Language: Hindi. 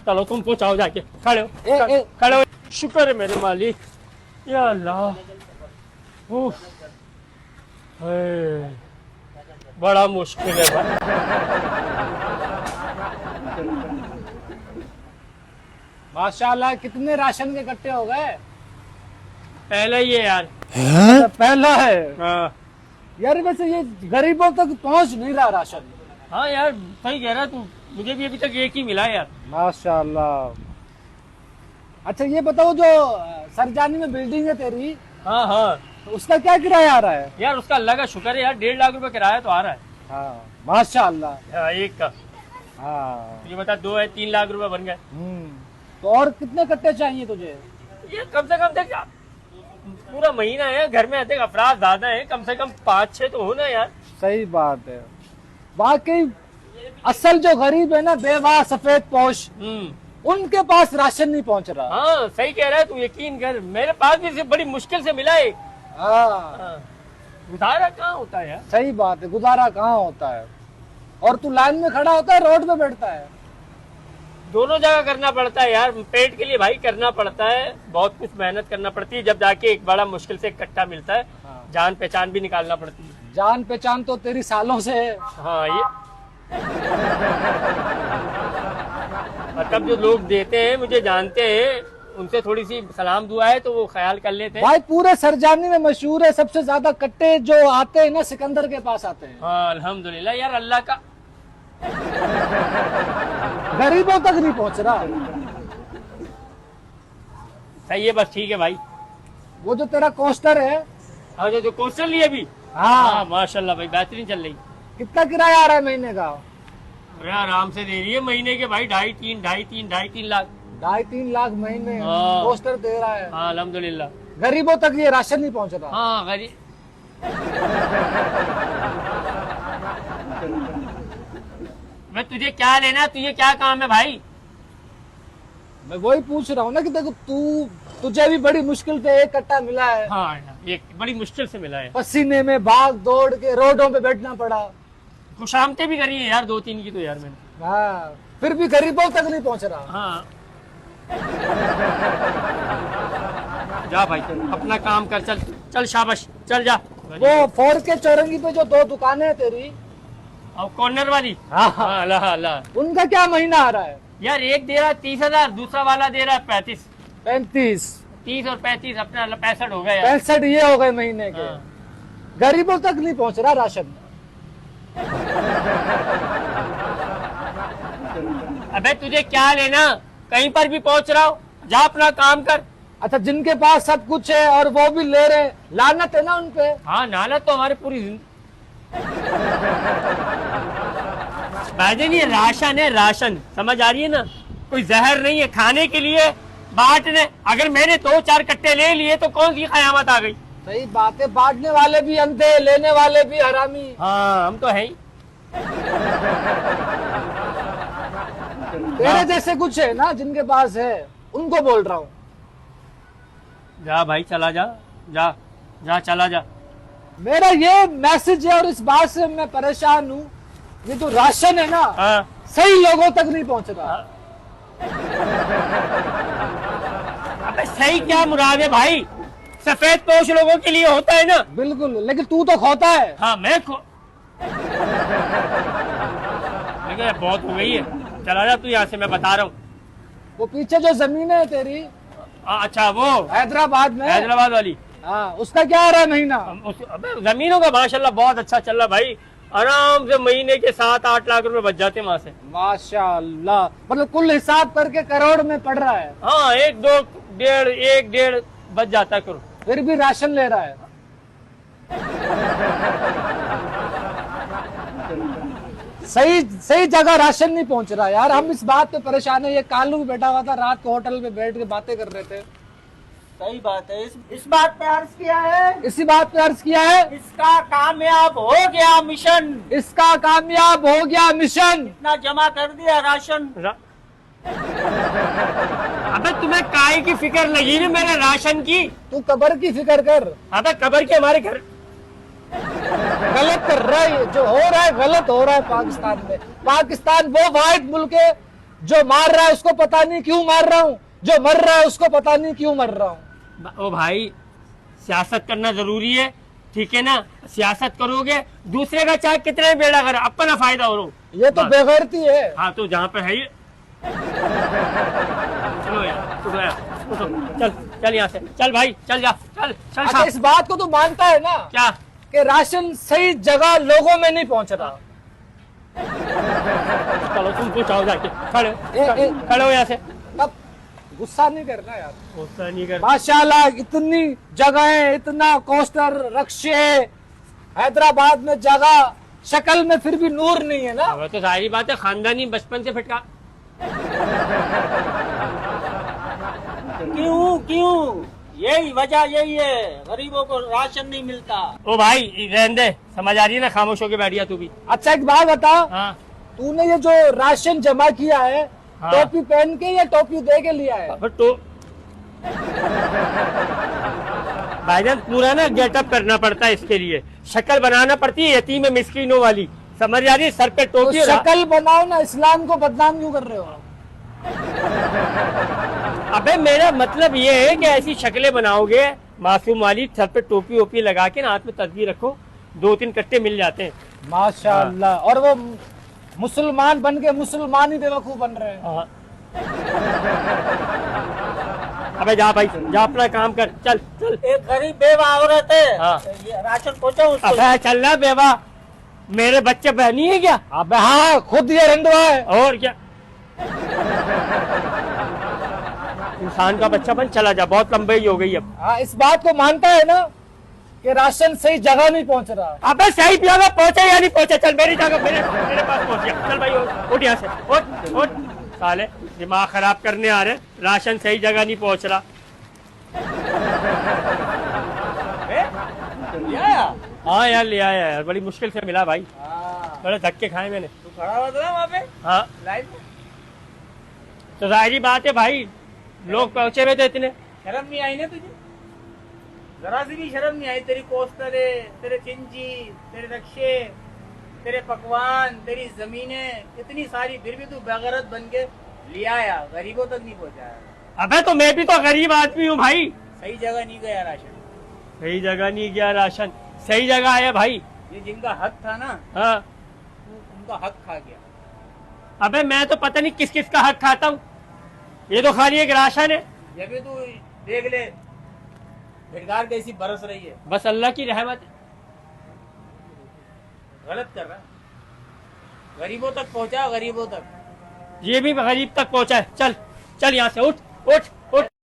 चलो तुम पहुंचाओ जाके, खड़े हो खड़े हो। शुक्र है मेरे मालिक, या अल्लाह। उफ, हे, बड़ा मुश्किल है भाई। माशाल्लाह कितने राशन के कट्टे हो गए। पहले ही है यार। अच्छा, पहला है हाँ यार। वैसे ये गरीबों तक पहुंच नहीं रहा राशन। हाँ यार, सही कह रहा तू, मुझे भी अभी तक एक ही मिला है यार। माशाल्लाह। अच्छा ये बताओ, जो सरजानी में बिल्डिंग है तेरी, हाँ हाँ तो उसका क्या किराया आ रहा है? यार, उसका अल्लाह का शुक्र है यार, 1.5 लाख रुपए किराया तो आ रहा है। हाँ माशाल्लाह। हाँ, एक का। हाँ ये बता, 2 है 3 लाख रुपए बन गए। तो और कितने कट्टे चाहिए तुझे? ये कम से कम देख, पूरा महीना है घर में, देख अफराद ज्यादा है, कम से कम 5-6 तो होना यार। सही बात है। वाकई असल जो गरीब है ना, बेवाह सफेद पोश, उनके पास राशन नहीं पहुंच रहा। हाँ सही कह रहा है तू, यकीन कर, मेरे पास भी से बड़ी मुश्किल से मिला है। हाँ गुजारा कहाँ होता है यार। सही बात है, गुजारा कहाँ होता है। और तू लाइन में खड़ा होता है, रोड पे बैठता है। दोनों जगह करना पड़ता है यार, पेट के लिए भाई करना पड़ता है, बहुत कुछ मेहनत करना पड़ती है, जब जाके एक बड़ा मुश्किल से इकट्ठा मिलता है। हाँ। जान पहचान भी निकालना पड़ती है। जान पहचान तो तेरी सालों से है। हाँ ये मतलब जो लोग देते हैं, मुझे जानते हैं, उनसे थोड़ी सी सलाम दुआ है तो वो ख्याल कर लेते हैं। भाई पूरे सरजानी में मशहूर है, सबसे ज्यादा कट्टे जो आते हैं ना, सिकंदर के पास आते हैं। हाँ अल्हम्दुलिल्लाह यार, अल्लाह का। गरीबों तक नहीं पहुंच रहा। सही है, बस ठीक है भाई। वो जो तेरा कोस्टर है, हाँ जो क्वेश्चन लिए अभी, हाँ हाँ माशाल्लाह भाई, बेहतरीन चल रही। कितना किराया आ रहा है महीने का? अरे आराम से दे रही है महीने के भाई, 2.5-3 लाख। 2.5-3 लाख महीने हाँ। कोस्टर दे रहा है। हाँ अल्हम्दुलिल्लाह। गरीबों तक ये राशन नहीं पहुंच रहा। हाँ गरीब। मैं तुझे क्या लेना, तुझे क्या काम है भाई? मैं वही पूछ रहा हूँ ना कि देखो तुझे भी बड़ी मुश्किल से एक कट्टा मिला है। हाँ ये बड़ी मुश्किल से मिला है। पसीने में भाग दौड़ के रोडों पे बैठना पड़ा। खुशामते भी करी है यार 2-3 की तो यार मैंने। हाँ फिर भी गरीबों तक नहीं पहुंच रहा। हाँ जा भाई, अपना काम कर, चल चल शाबाश, चल जा। वो फोर के चौरंगी पे जो 2 दुकानें हैं तेरी, और कॉर्नर वाली, हाँ हाँ अल्लाह अल्लाह। उनका क्या महीना आ रहा है? यार एक दे रहा है 30,000, दूसरा वाला दे रहा है 35। 35 30 और 35 अपना 65 हो गया यार। 65 ये हो गए महीने के। हाँ। गरीबों तक नहीं पहुंच रहा राशन। अबे तुझे क्या लेना, कहीं पर भी पहुंच रहा हो, जा अपना काम कर। अच्छा जिनके पास सब कुछ है और वो भी ले रहे, लानत है ना उनपे। हाँ नालत तो हमारी पूरी जिंदगी। भाईजान ये राशन है, राशन, समझ आ रही है ना, कोई जहर नहीं है, खाने के लिए बांटने। अगर मैंने 2-4 कट्टे ले लिए तो कौन सी कयामत आ गई? सही बात है, बांटने वाले भी अंधे, लेने वाले भी हरामी। हाँ हम तो है ही। तेरे जैसे कुछ है ना जिनके पास है, उनको बोल रहा हूँ। जा भाई, चला जा, जा जा, चला जा। मेरा ये मैसेज है और इस बात से मैं परेशान हूँ, ये तो राशन है ना, हाँ सही लोगों तक नहीं पहुंच रहा। अबे सही क्या मुराद है भाई? सफेद पोश लोगों के लिए होता है ना। बिल्कुल, लेकिन तू तो खोता है। हाँ मैं लेकिन बहुत हो गई है, चला जा तू यहाँ से, मैं बता रहा हूँ। वो पीछे जो जमीन है तेरी, अच्छा वो हैदराबाद में, हैदराबाद वाली, हाँ उसका क्या आ रहा है महीना? अबे जमीनों का माशाल्लाह बहुत अच्छा चल रहा भाई, आराम से महीने के 7-8 लाख रुपए बच जाते हैं वहाँ से। माशाल्लाह, मतलब कुल हिसाब करके करोड़ में पड़ रहा है। हाँ 1-2 बच जाता है करोड़। फिर भी राशन ले रहा है। सही जगह राशन नहीं पहुंच रहा यार। हम इस बात पे परेशान है। ये कालू भी बैठा हुआ था, रात को होटल पे बैठ के बातें कर रहे थे। सही बात है, इस बात पे अर्ज किया है, इसी बात पे अर्ज किया है। इसका कामयाब हो गया मिशन, इसका कामयाब हो गया मिशन। इतना जमा कर दिया राशन। अबे तुम्हें काय की फिक्र लगी ना मेरे राशन की? तू कब्र की फिक्र कर। अबे कब्र के हमारे घर गलत कर रहा है, जो हो रहा है गलत हो रहा है पाकिस्तान में। पाकिस्तान वो वाहिद मुल्क है जो मार रहा है उसको पता नहीं क्यों मार रहा हूँ, जो मर रहा है उसको पता नहीं क्यों मर रहा हूँ। ओ भाई, सियासत करना जरूरी है, ठीक है ना। सियासत करोगे दूसरे का चाहे कितने बेड़ा करे, अपना फायदा हो। ये तो बेगैरती है। हाँ तो जहाँ पे है ये, चलो यार, उठो यार, उठो, चल चल यहाँ से, चल भाई, चल जा, चल चल। अच्छा, इस बात को तो मानता है ना क्या कि राशन सही जगह लोगों में नहीं पहुंच रहा। चलो तुम पूछाओ जाके, खड़े खड़े हो यहाँ से। अब गुस्सा नहीं करना यार, गुस्सा नहीं कर। माशाल्लाह इतनी जगहें, इतना कोस्टर, रक्शे, हैदराबाद में जगह, शक्ल में फिर भी नूर नहीं है ना। अब तो सारी बात है, खानदानी बचपन से फटका। क्यों यही वजह यही है, गरीबों को राशन नहीं मिलता। ओ भाई रहने दे, समझ आ रही है ना, खामोश होके बैठ गया तू भी। अच्छा एक बात बता, हाँ तूने ये जो राशन जमा किया है, हाँ। टोपी पहन के या टोपी दे के लिया है? अब तो भाईजान पूरा ना गेटअप करना पड़ता है, इसके लिए शक्ल बनाना पड़ती है यतीम मिस्कीनों वाली, समझ आ रही है। सर पे तो टोपी, शक्ल बनाओ ना, इस्लाम को बदनाम क्यों कर रहे हो? अबे मेरा मतलब ये है कि ऐसी शक्लें बनाओगे मासूम वाली, सर पे टोपी वोपी लगा के ना, हाथ में तस्बीह रखो, 2-3 कट्टे मिल जाते हैं। माशाअल्लाह। और वो मुसलमान बन के मुसलमान ही बेवकूफ बन रहे हैं। हाँ। अबे जा भाई, जा अपना काम कर, चल चल। एक गरीब बेवा औरत है, हाँ। ये राशन पहुँचा उसको। अबे चल ना बेवा, मेरे बच्चे बहनी है क्या? अबे हाँ, खुद ये रंडवा है। और क्या, इंसान का बच्चा बन, चला जा, बहुत लंबाई हो गई अब। हाँ, इस बात को मानता है ना कि राशन सही जगह नहीं पहुंच रहा। अबे सही जगह पहुंचा या नहीं पहुंचा? चल मेरी जगह, मेरे पास पहुंच गया, चल भाई उठ यहाँ से, उठ। साले दिमाग खराब करने आ रहे, राशन सही जगह नहीं पहुंच रहा। हाँ यार ले आया यार, बड़ी मुश्किल से मिला भाई, बड़े धक्के खाए मैंने। तू खड़ा हुआ था ना वहाँ पे हाँ लाइन में, तो जाहिर बात है भाई, लोग पहुंचे हुए थे इतने। शर्म नहीं आई ना तुझे? जरा सी भी शर्म नहीं आई? तेरी कोस्टरे, तेरे चिंची, तेरे रक्शे, तेरे पकवान, तेरी जमीनें, इतनी सारी, फिर भी तू बेगैरत बन के ले आया, गरीबों तक नहीं पहुंचाया। अबे तो मैं भी तो गरीब आदमी हूँ भाई। सही जगह नहीं गया राशन, सही जगह नहीं गया राशन, सही जगह आया भाई। ये जिनका हक था ना, हाँ उनका हक खा गया। अबे मैं तो पता नहीं किस किस का हक खाता हूँ, ये तो खाली एक राशन है। ये भी तू देख ले, भिड़गार कैसी बरस रही है। बस अल्लाह की रहमत है। गलत कर रहा है, गरीबों तक पहुंचा, गरीबों तक। ये भी गरीब तक पहुंचा है। चल चल यहाँ से, उठ उठ।